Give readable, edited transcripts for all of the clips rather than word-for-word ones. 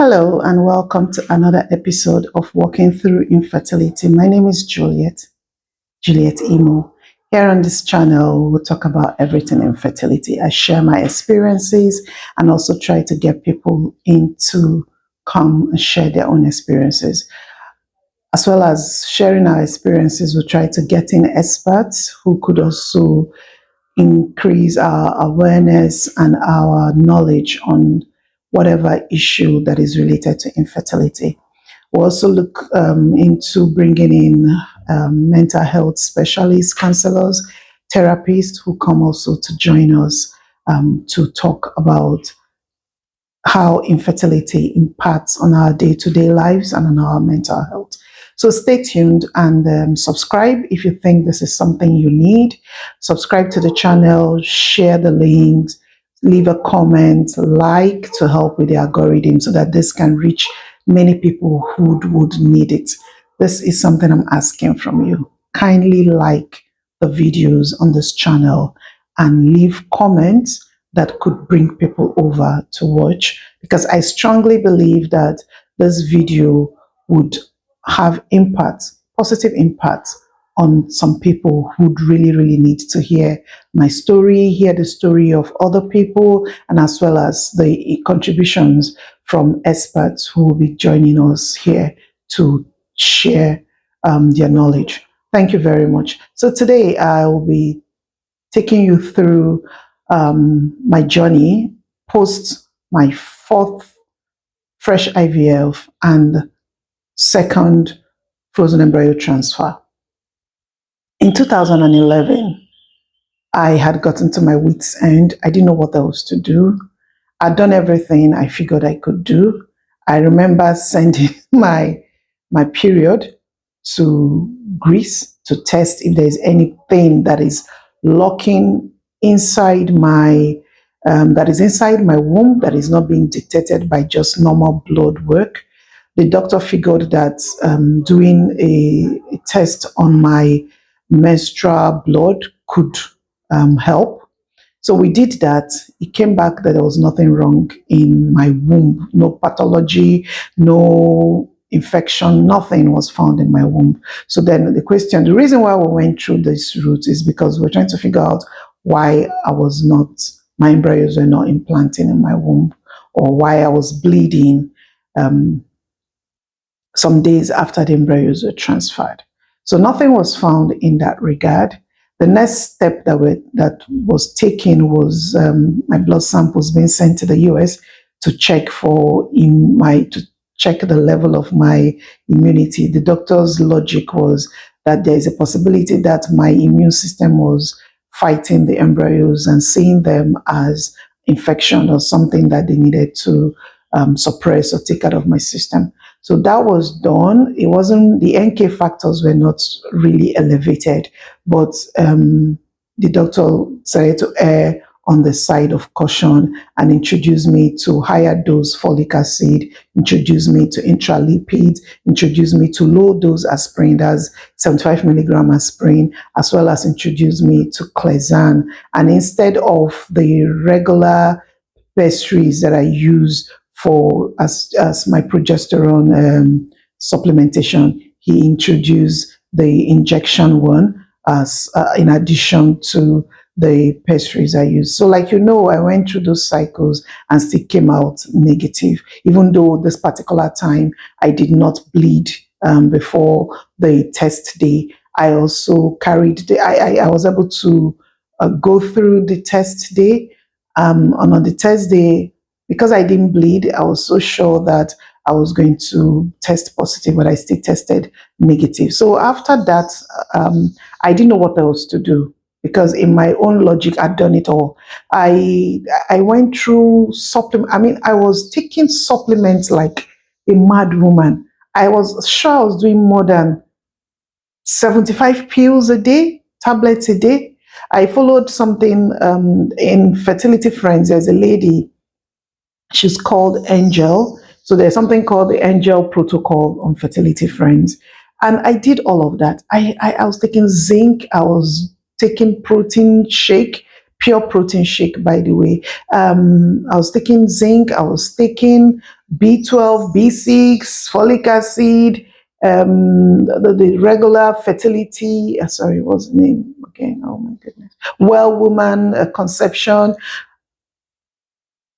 Hello and welcome to another episode of Walking Through Infertility. My name is Juliet Imo. Here on this channel, we'll talk about everything infertility. I share my experiences and also try to get people in to come and share their own experiences. As well as sharing our experiences, we'll try to get in experts who could also increase our awareness and our knowledge on whatever issue that is related to infertility. We'll also look into bringing in mental health specialists, counselors, therapists who come also to join us to talk about how infertility impacts on our day-to-day lives and on our mental health. So stay tuned and subscribe if you think this is something you need. Subscribe to the channel, share the links, leave a comment, like to help with the algorithm so that this can reach many people who would need it. This is something I'm asking from you. Kindly like the videos on this channel and leave comments that could bring people over to watch, because I strongly believe that this video would have impact, positive impact on some people who'd really need to hear my story, hear the story of other people, and as well as the contributions from experts who will be joining us here to share their knowledge. Thank you very much. So today I will be taking you through my journey post my fourth fresh IVF and second frozen embryo transfer. In 2011, I had gotten to my wit's end. I didn't know what else to do. I'd done everything I figured I could do. I remember sending my period to Greece to test if there's anything that is locking inside my womb that is not being detected by just normal blood work. The doctor figured that doing a test on my menstrual blood could help. So we did that. It came back that there was nothing wrong in my womb, no pathology, no infection, nothing was found in my womb. So then the reason why we went through this route is because we're trying to figure out why my embryos were not implanting in my womb, or why I was bleeding some days after the embryos were transferred. So nothing was found in that regard. The next step that was taken was my blood samples being sent to the US to check the level of my immunity. The doctor's logic was that there is a possibility that my immune system was fighting the embryos and seeing them as infection or something that they needed to suppress or take out of my system. So that was done. It wasn't, the NK factors were not really elevated, but the doctor decided to err on the side of caution and introduced me to higher dose folic acid, introduced me to intralipids, introduced me to low dose aspirin, that's 75 milligram aspirin, as well as introduced me to Clexane. And instead of the regular pastries that I use as my progesterone supplementation, he introduced the injection one as in addition to the pastries I use. So like I went through those cycles and still came out negative, even though this particular time I did not bleed before the test day. I also carried I was able to go through the test day. On the test day, because I didn't bleed, I was so sure that I was going to test positive, but I still tested negative. So after that, I didn't know what else to do, because in my own logic, I'd done it all. I went through supplement. I mean, I was taking supplements like a mad woman. I was sure I was doing more than 75 pills a day, tablets a day. I followed something in Fertility Friends. There's a lady, she's called Angel. So there's something called the Angel Protocol on Fertility Friends. And I did all of that. I was taking zinc, I was taking protein shake, pure protein shake, by the way. I was taking zinc, I was taking B12, B6, folic acid, the regular fertility, sorry, what's the name again? Oh my goodness. Well woman, conception.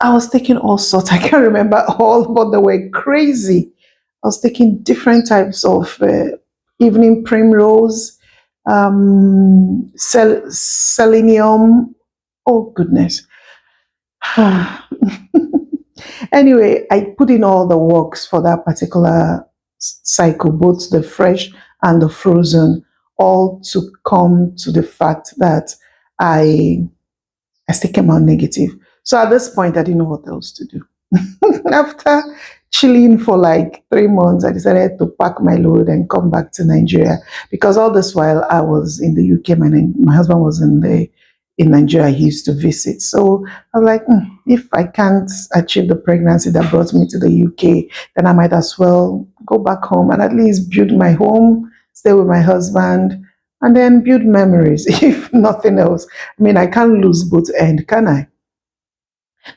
I was taking all sorts. I can't remember all, but they were crazy. I was taking different types of evening primrose, selenium. Oh, goodness. Anyway, I put in all the works for that particular cycle, both the fresh and the frozen, all to come to the fact that I I still came out negative. So at this point, I didn't know what else to do. After chilling for like 3 months, I decided to pack my load and come back to Nigeria because all this while I was in the UK. My husband was in Nigeria. He used to visit. So I was like, if I can't achieve the pregnancy that brought me to the UK, then I might as well go back home and at least build my home, stay with my husband, and then build memories, if nothing else. I mean, I can't lose both ends, can I?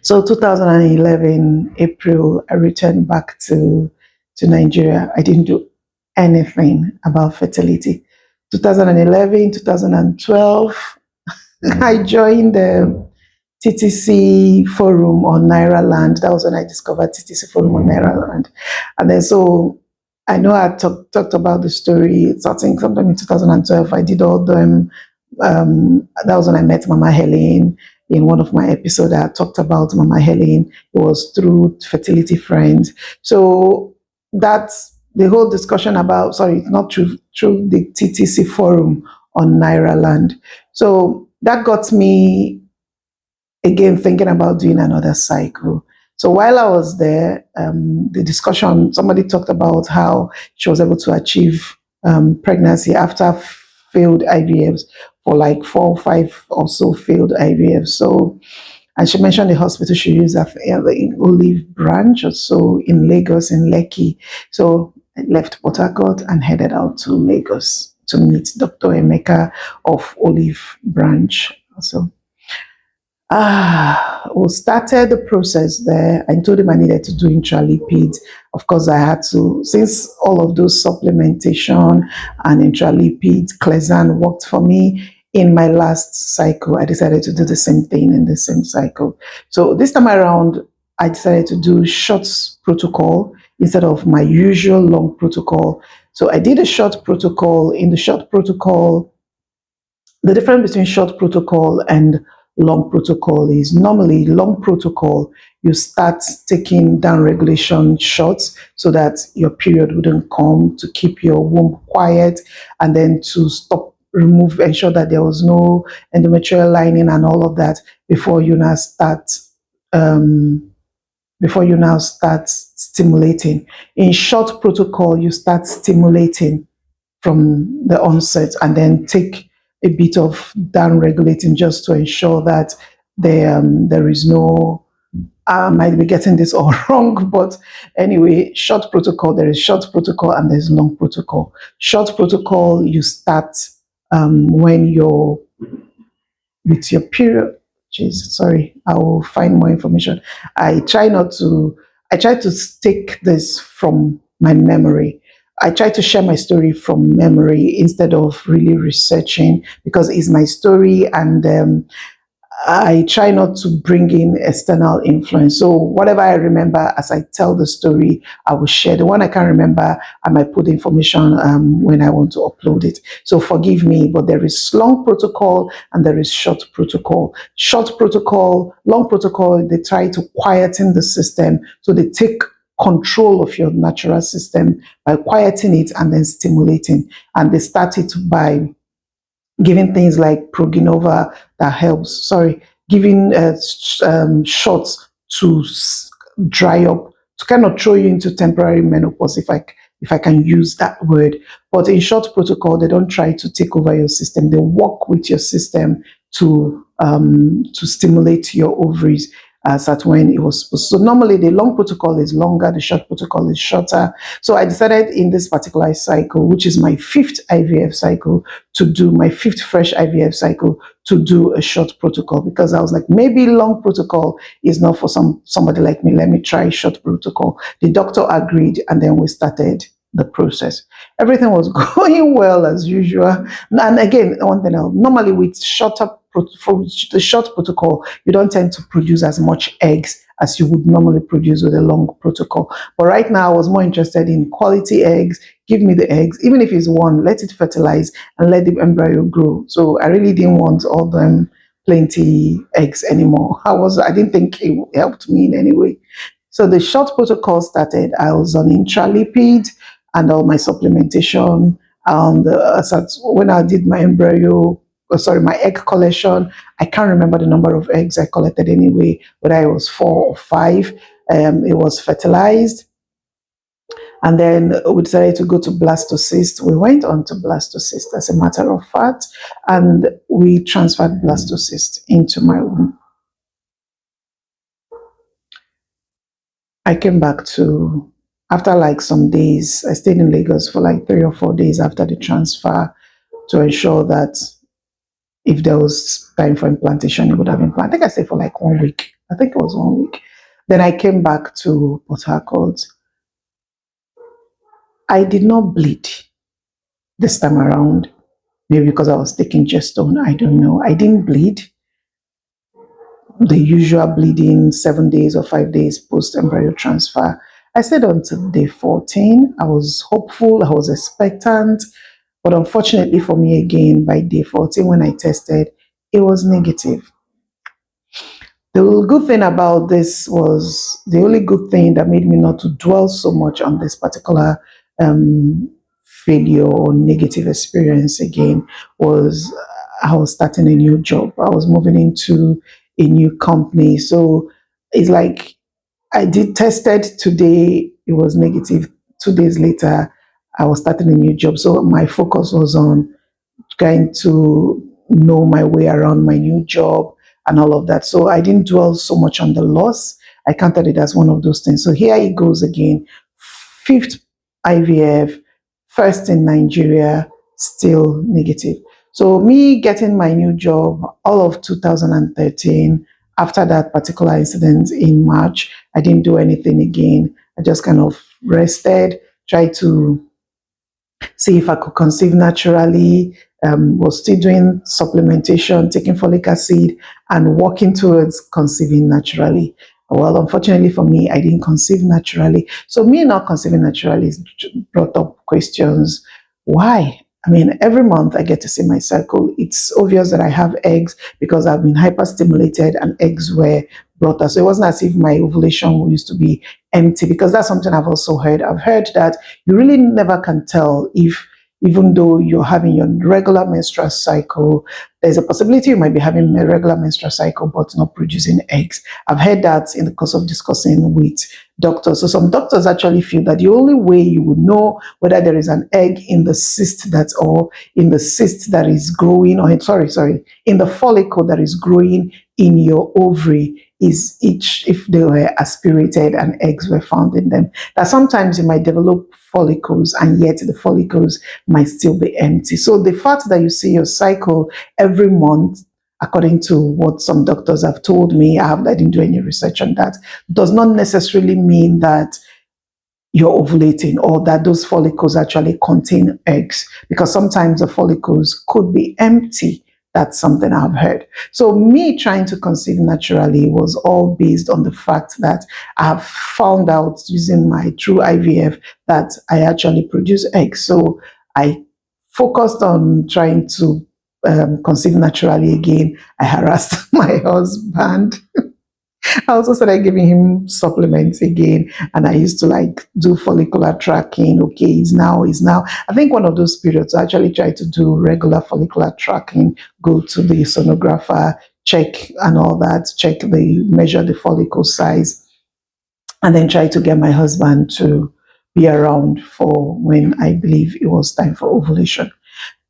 So 2011, April, I returned back to Nigeria. I didn't do anything about fertility. 2011, 2012, I joined the TTC forum on Naira Land. That was when I discovered TTC forum on Naira Land. And then so I know I talked about the story starting sometime in 2012. I did all them. That was when I met Mama Helen. In one of my episodes, I talked about Mama Helen. It was through Fertility Friends. So that's the whole discussion about, sorry, it's not through the TTC forum on Naira Land. So that got me again thinking about doing another cycle. So while I was there, the discussion, somebody talked about how she was able to achieve pregnancy after failed IVFs for like 4 or 5 or so failed IVFs. So, and she mentioned the hospital she used at in Olive Branch or so in Lagos, in Lekki. So I left Port Harcourt and headed out to Lagos to meet Dr. Emeka of Olive Branch. Also, we started the process there. I told him I needed to do intralipids. Of course, I had to, since all of those supplementation and intralipids, Clezan worked for me in my last cycle. I decided to do the same thing in the same cycle. So this time around, I decided to do short protocol instead of my usual long protocol. So I did a short protocol. In the short protocol, the difference between short protocol and long protocol is normally long protocol, you start taking down regulation shots so that your period wouldn't come, to keep your womb quiet, and then to ensure that there was no endometrial lining and all of that before you now start um, stimulating. In short protocol, you start stimulating from the onset and then take a bit of down regulating just to ensure that there is no, I might be getting this all wrong, but anyway, short protocol, there is short protocol and there's long protocol. Short protocol, you start when you're with your period. Jeez, sorry, I will find more information. I try to take this from my memory. I try to share my story from memory instead of really researching because it's my story, and I try not to bring in external influence. So whatever I remember as I tell the story, I will share. The one I can't remember, I might put the information when I want to upload it. So forgive me, but there is long protocol and there is short protocol. Short protocol, long protocol, they try to quieten the system. So they take control of your natural system by quieting it and then stimulating. And they start it by giving things like progenova that helps, giving shots to dry up, to kind of throw you into temporary menopause, if I can use that word. But in short protocol, they don't try to take over your system. They work with your system to stimulate your ovaries. as at when it was supposed. So normally the long protocol is longer, the short protocol is shorter. So I decided in this particular cycle, which is my fifth IVF cycle, to do my fifth fresh IVF cycle, to do a short protocol, because I was like, maybe long protocol is not for somebody like me. Let me try short protocol. The doctor agreed, and then we started the process. Everything was going well as usual. And again, one thing else, normally with for the short protocol, you don't tend to produce as much eggs as you would normally produce with a long protocol. But right now, I was more interested in quality eggs. Give me the eggs, even if it's one, let it fertilize and let the embryo grow. So I really didn't want all them plenty eggs anymore. I didn't think it helped me in any way. So the short protocol started. I was on intralipid and all my supplementation. And so when I did my my egg collection, I can't remember the number of eggs I collected anyway, whether it was 4 or 5. It was fertilized. And then we decided to go to blastocyst. We went on to blastocyst, as a matter of fact, and we transferred blastocyst into my womb. I came back after like some days, I stayed in Lagos for like 3 or 4 days after the transfer to ensure that if there was time for implantation, it would have been planned. I think I stayed for like 1 week. I think it was 1 week. Then I came back to Port Harcourt. I did not bleed this time around. Maybe because I was taking gestone. I don't know. I didn't bleed. The usual bleeding 7 days or 5 days post embryo transfer. I stayed until day 14. I was hopeful. I was expectant. But unfortunately for me, again, by day 14, when I tested, it was negative. The good thing about this was the only good thing that made me not to dwell so much on this particular failure or negative experience again was I was starting a new job. I was moving into a new company. So it's like I did tested today, it was negative. 2 days later, I was starting a new job. So my focus was on trying to know my way around my new job and all of that. So I didn't dwell so much on the loss. I counted it as one of those things. So here it goes again. Fifth IVF, first in Nigeria, still negative. So me getting my new job all of 2013, after that particular incident in March, I didn't do anything again. I just kind of rested, tried to see if I could conceive naturally, was still doing supplementation, taking folic acid, and working towards conceiving naturally. Well, unfortunately for me, I didn't conceive naturally. So me not conceiving naturally brought up questions. Why? I mean, every month I get to see my cycle. It's obvious that I have eggs because I've been hyperstimulated and eggs were brought out. So it wasn't as if my ovulation used to be empty, because that's something I've also heard. I've heard that you really never can tell if, even though you're having your regular menstrual cycle, there's a possibility you might be having a regular menstrual cycle but not producing eggs. I've heard that in the course of discussing with doctors. So some doctors actually feel that the only way you would know whether there is an egg in the cyst that is growing, or in the follicle that is growing in your ovary, is if they were aspirated and eggs were found in them. That sometimes you might develop follicles and yet the follicles might still be empty. So the fact that you see your cycle every month, according to what some doctors have told me, I didn't do any research on that, does not necessarily mean that you're ovulating or that those follicles actually contain eggs, because sometimes the follicles could be empty. That's something I've heard. So me trying to conceive naturally was all based on the fact that I've found out using my true IVF that I actually produce eggs. So I focused on trying to conceive naturally again. I harassed my husband. I also started giving him supplements again, and I used to like do follicular tracking. Okay, is now. I think one of those periods I actually try to do regular follicular tracking, go to the sonographer, check and all that, measure the follicle size, and then try to get my husband to be around for when I believe it was time for ovulation.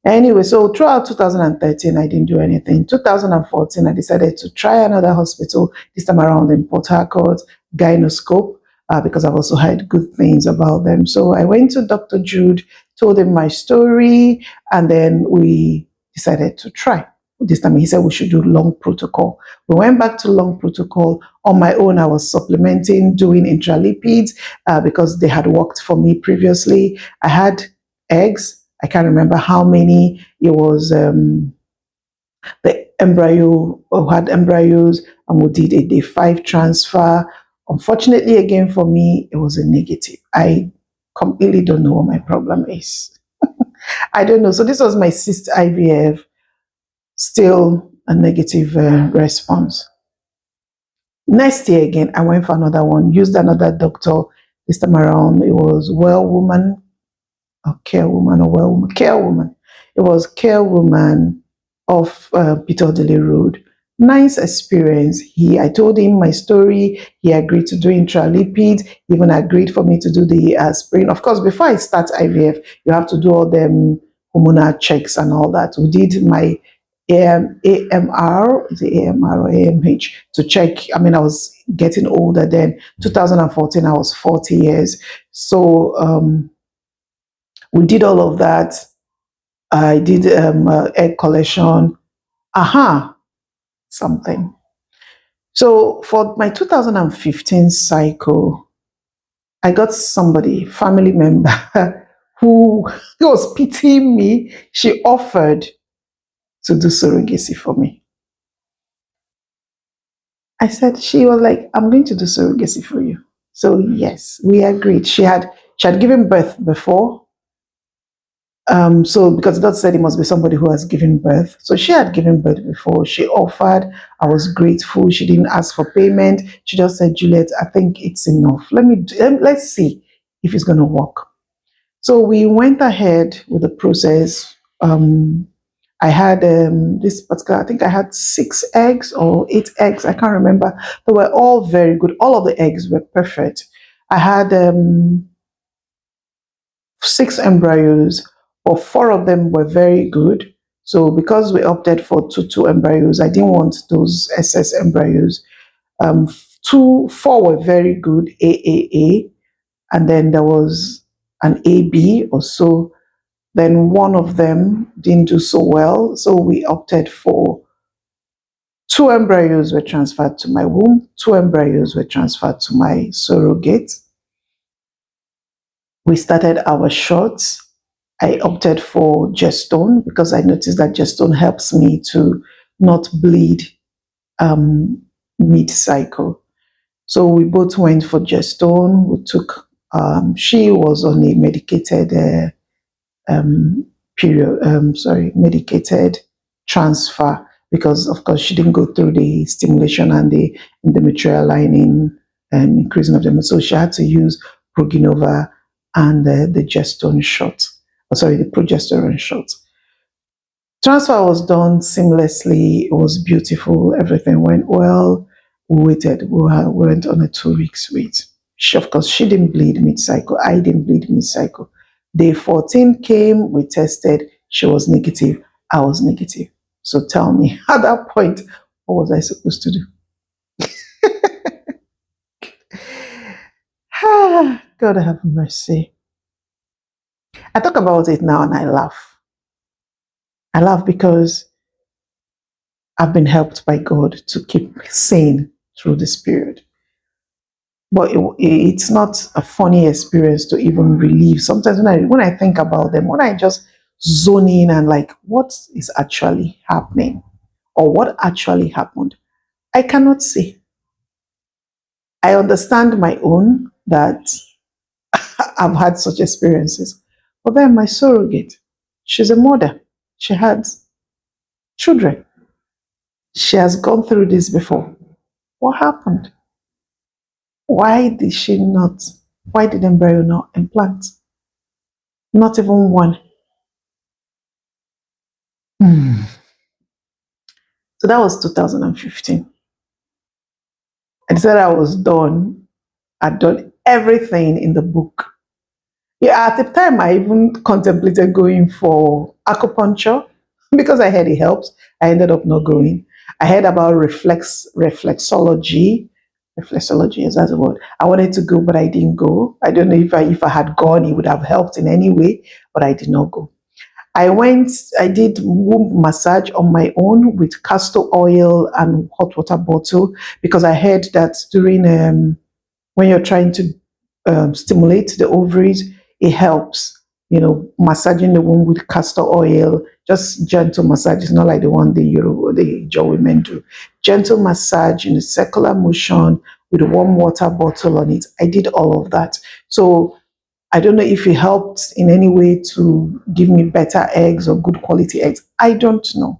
Anyway, so throughout 2013, I didn't do anything. 2014, I decided to try another hospital, this time around in Port Harcourt, Gynoscope, because I've also heard good things about them. So I went to Dr. Jude, told him my story, and then we decided to try. This time he said we should do long protocol. We went back to long protocol. On my own, I was supplementing, doing intralipids because they had worked for me previously. I had eggs. I can't remember how many. It was the embryo, who had embryos, and we did a day 5 transfer. Unfortunately, again, for me, it was a negative. I completely don't know what my problem is. I don't know. So this was my 6th IVF, still a negative response. Next year again, I went for another one, used another doctor. This time around, it was well woman, or care woman, or well woman, care woman. It was care woman of Peter Dele Road. Nice experience. I told him my story. He agreed to do intralipid. He even agreed for me to do the aspirin. Of course, before I start IVF, you have to do all them hormonal checks and all that. We did my AMR, the AMR or AMH to check. I mean, I was getting older then. 2014, I was 40 years. So we did all of that. I did egg collection. Aha, something. So for my 2015 cycle, I got somebody, family member, who was pitying me. She offered to do surrogacy for me. I said, she was like, I'm going to do surrogacy for you. So yes, we agreed. She had given birth before. So because God said it must be somebody who has given birth. So she had given birth before. She offered. I was grateful. She didn't ask for payment. She just said, Juliet, I think it's enough. Let's see if it's going to work. So we went ahead with the process. I had this particular, I think I had 6 eggs or 8 eggs. I can't remember. They were all very good. All of the eggs were perfect. I had 6 embryos, but 4 of them were very good. So because we opted for two embryos, I didn't want those SS embryos. 4 were very good, AAA, and then there was an AB or so. Then one of them didn't do so well, so we opted for 2 embryos were transferred to my womb, 2 embryos were transferred to my surrogate. We started our shots. I opted for gestone because I noticed that gestone helps me to not bleed mid-cycle. So we both went for gestone. We took, she was on a medicated medicated transfer because, of course, she didn't go through the stimulation and the endometrial lining and increasing of them. So she had to use Proginova and the gestone shot. Oh, sorry, the progesterone shot. Transfer was done seamlessly. It was beautiful. Everything went well. We waited. We went on a 2 weeks wait. Of course, she didn't bleed mid-cycle. I didn't bleed mid-cycle. Day 14 came. We tested. She was negative. I was negative. So tell me, at that point, what was I supposed to do? God have mercy. I talk about it now and I laugh. I laugh because I've been helped by God to keep sane through this period. But it's not a funny experience to even relieve. Sometimes when I think about them, when I just zone in and like, what is actually happening or what actually happened, I cannot see. I understand my own that I've had such experiences. But then my surrogate, she's a mother. She had children. She has gone through this before. What happened? Why did she not? Why did embryo not implant? Not even one. So that was 2015. I said I was done. I'd done everything in the book. Yeah, at the time, I even contemplated going for acupuncture because I heard it helps. I ended up not going. I heard about reflexology. Reflexology, is that the word? I wanted to go, but I didn't go. I don't know if I had gone, it would have helped in any way, but I did not go. I did womb massage on my own with castor oil and hot water bottle because I heard that during when you're trying to stimulate the ovaries, it helps. Massaging the womb with castor oil, just gentle massage. It's not like the one the Joe women do. Gentle massage in a circular motion with a warm water bottle on it. I did all of that. So I don't know if it helped in any way to give me better eggs or good quality eggs. I don't know.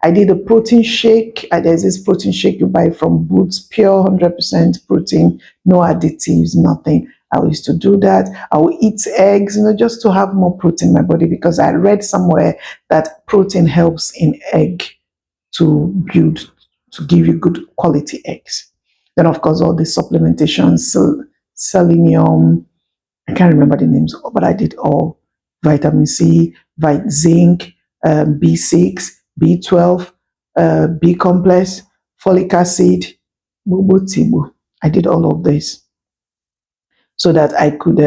I did a protein shake. There's this protein shake you buy from Boots, pure 100% protein, no additives, nothing. I used to do that. I will eat eggs, just to have more protein in my body because I read somewhere that protein helps in egg to build, to give you good quality eggs. Then, of course, all the supplementation, selenium, I can't remember the names, but I did all vitamin C, zinc, B6, B12, B complex, folic acid, bobo tibu. I did all of this so that I could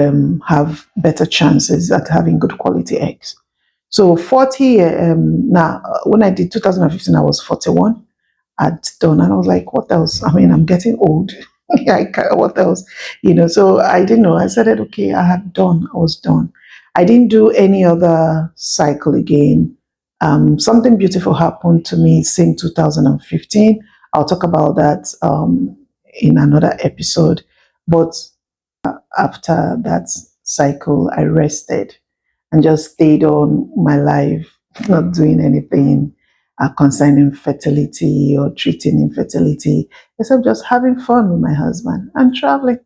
have better chances at having good quality eggs. So 40, now, when I did 2015, I was 41. I'd done, and I was like, what else? I mean, I'm getting old. What else? So I didn't know. I said, okay, I was done. I didn't do any other cycle again. Something beautiful happened to me since 2015. I'll talk about that in another episode. But after that cycle, I rested and just stayed on my life, not doing anything concerning fertility or treating infertility, except just having fun with my husband and traveling,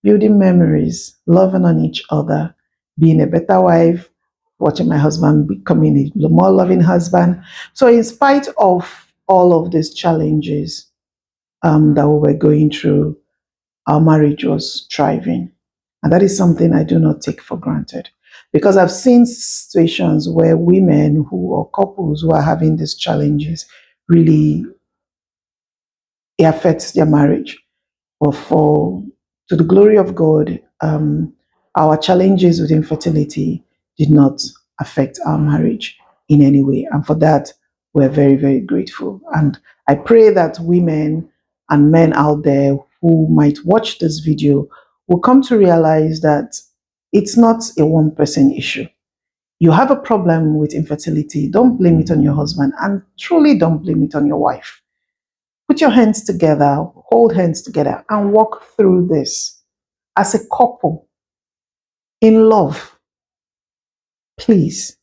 building memories, loving on each other, being a better wife, watching my husband becoming a more loving husband. So, in spite of all of these challenges that we were going through, our marriage was thriving. And that is something I do not take for granted. Because I've seen situations where women who or couples who are having these challenges really it affects their marriage. But for to the glory of God, our challenges with infertility did not affect our marriage in any way. And for that, we're very, very grateful. And I pray that women and men out there who might watch this video will come to realize that it's not a one person issue. You have a problem with infertility, don't blame it on your husband, and truly don't blame it on your wife. Put your hands together, hold hands together, and walk through this as a couple in love, please.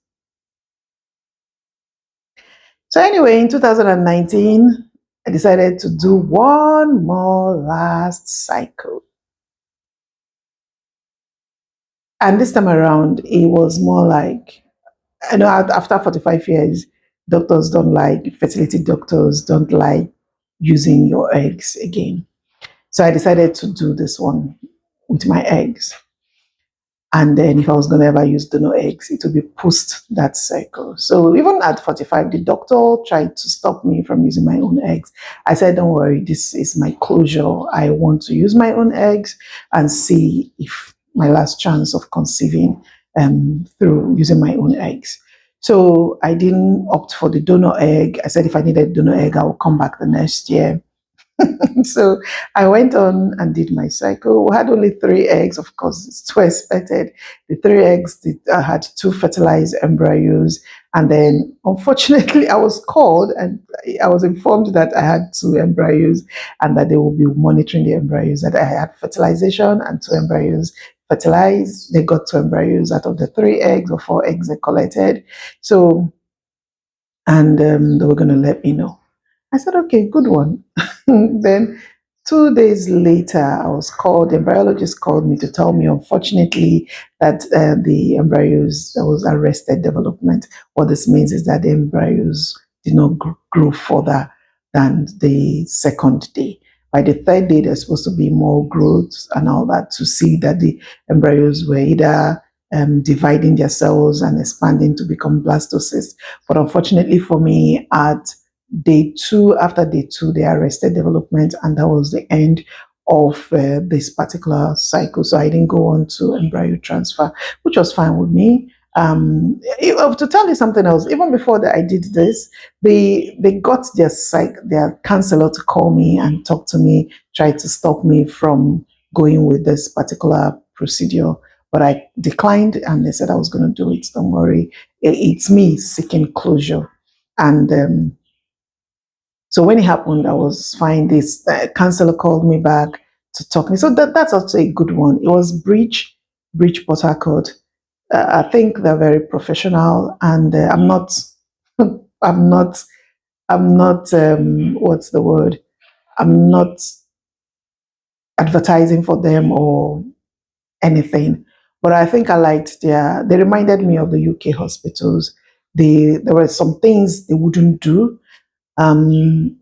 So, anyway, in 2019, I decided to do one more last cycle. And this time around, it was more like, I know after 45 years, fertility doctors don't like using your eggs again. So I decided to do this one with my eggs. And then if I was going to ever use donor eggs, it would be post that cycle. So even at 45, the doctor tried to stop me from using my own eggs. I said, don't worry, this is my closure. I want to use my own eggs and see if my last chance of conceiving through using my own eggs. So I didn't opt for the donor egg. I said if I needed donor egg, I will come back the next year. So I went on and did my cycle. We had only 3 eggs, of course, it's too expected. The 3 eggs, I had 2 fertilized embryos. And then, unfortunately, I was called and I was informed that I had 2 embryos and that they will be monitoring the embryos, that I had fertilization and 2 embryos fertilized. They got 2 embryos out of the 3 eggs or 4 eggs they collected. So, and they were going to let me know. I said, okay, good one. Then 2 days later, the embryologist called me to tell me, unfortunately, that the embryos, that was arrested development. What this means is that the embryos did not grow further than the second day. By the third day, there's supposed to be more growth and all that to see that the embryos were either dividing their cells and expanding to become blastocysts. But unfortunately for me, at day two, after day two, they arrested development, and that was the end of this particular cycle. So I didn't go on to embryo transfer, which was fine with me. To tell you something else, even before that I did this, they got their counselor to call me and talk to me, try to stop me from going with this particular procedure. But I declined, and they said I was going to do it. Don't worry, it's me seeking closure. And so when it happened, I was fine. This counselor called me back to talk to me. So that's also a good one. It was Bridge Port Harcourt. I think they're very professional, and I'm not, I'm not, I'm not. What's the word? I'm not advertising for them or anything, but I think I liked their. They reminded me of the UK hospitals. There were some things they wouldn't do, some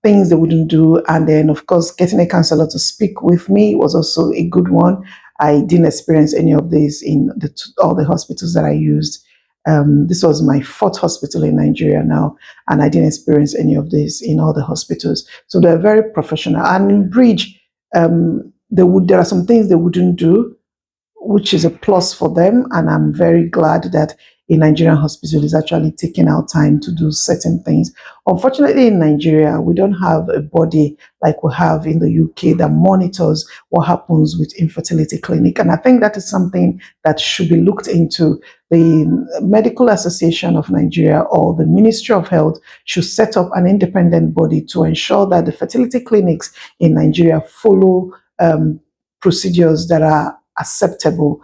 things they wouldn't do. And then, of course, getting a counselor to speak with me was also a good one. I didn't experience any of this in all the hospitals that I used. This was my fourth hospital in Nigeria now, and I didn't experience any of this in all the hospitals. So they're very professional. And in Bridge, there are some things they wouldn't do, which is a plus for them. And I'm very glad that a Nigerian hospital is actually taking out time to do certain things. Unfortunately, in Nigeria, we don't have a body like we have in the UK that monitors what happens with infertility clinic. And I think that is something that should be looked into. The Medical Association of Nigeria or the Ministry of Health should set up an independent body to ensure that the fertility clinics in Nigeria follow procedures that are acceptable,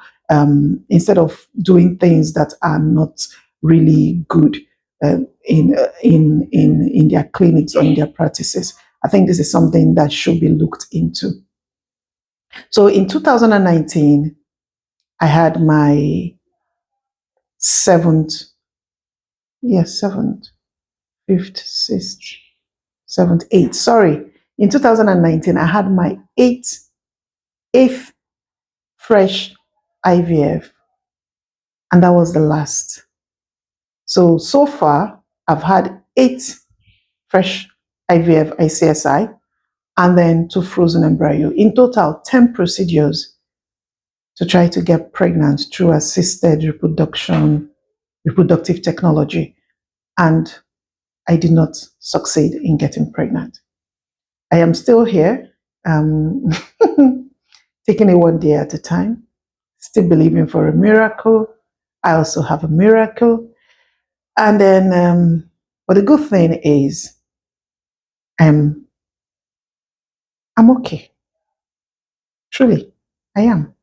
instead of doing things that are not really good in their clinics or in their practices. I think this is something that should be looked into. So in 2019, I had my seventh, fifth, sixth, seventh, eighth. Sorry, in 2019, I had my eighth fresh IVF, and that was the last. So far, I've had 8 fresh IVF ICSI and then 2 frozen embryo. In total, 10 procedures to try to get pregnant through assisted reproductive technology. And I did not succeed in getting pregnant. I am still here, taking it one day at a time, still believing for a miracle. I also have a miracle. And then, but the good thing is, I'm okay. Truly, I am.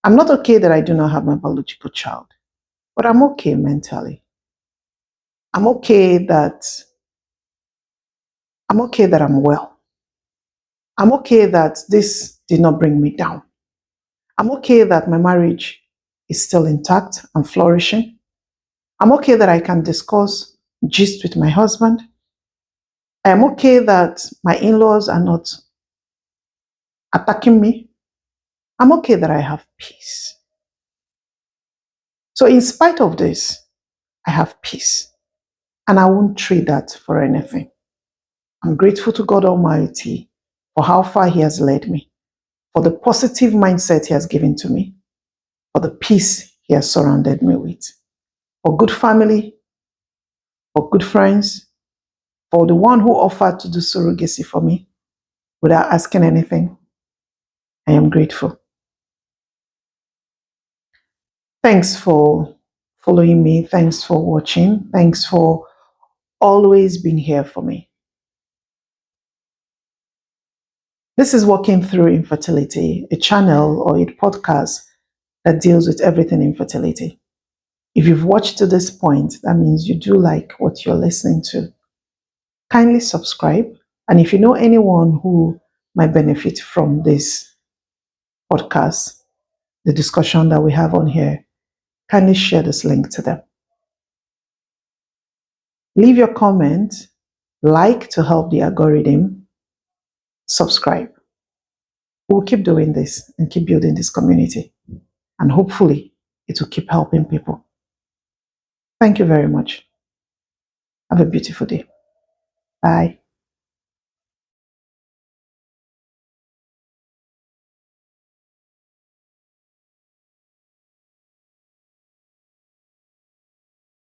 I'm not okay that I do not have my biological child, but I'm okay mentally. I'm okay that I'm well. I'm okay that this did not bring me down. I'm okay that my marriage is still intact and flourishing. I'm okay that I can discuss gist with my husband. I'm okay that my in-laws are not attacking me. I'm okay that I have peace. So in spite of this, I have peace, and I won't trade that for anything. I'm grateful to God Almighty for how far He has led me, for the positive mindset He has given to me, for the peace He has surrounded me with, for good family, for good friends, for the one who offered to do surrogacy for me without asking anything. I am grateful. Thanks for following me. Thanks for watching. Thanks for always being here for me. This is Walking Through Infertility, a channel or a podcast that deals with everything infertility. If you've watched to this point, that means you do like what you're listening to. Kindly subscribe. And if you know anyone who might benefit from this podcast, the discussion that we have on here, kindly share this link to them. Leave your comment, like to help the algorithm, subscribe. We'll keep doing this and keep building this community. And hopefully, it will keep helping people. Thank you very much. Have a beautiful day. Bye.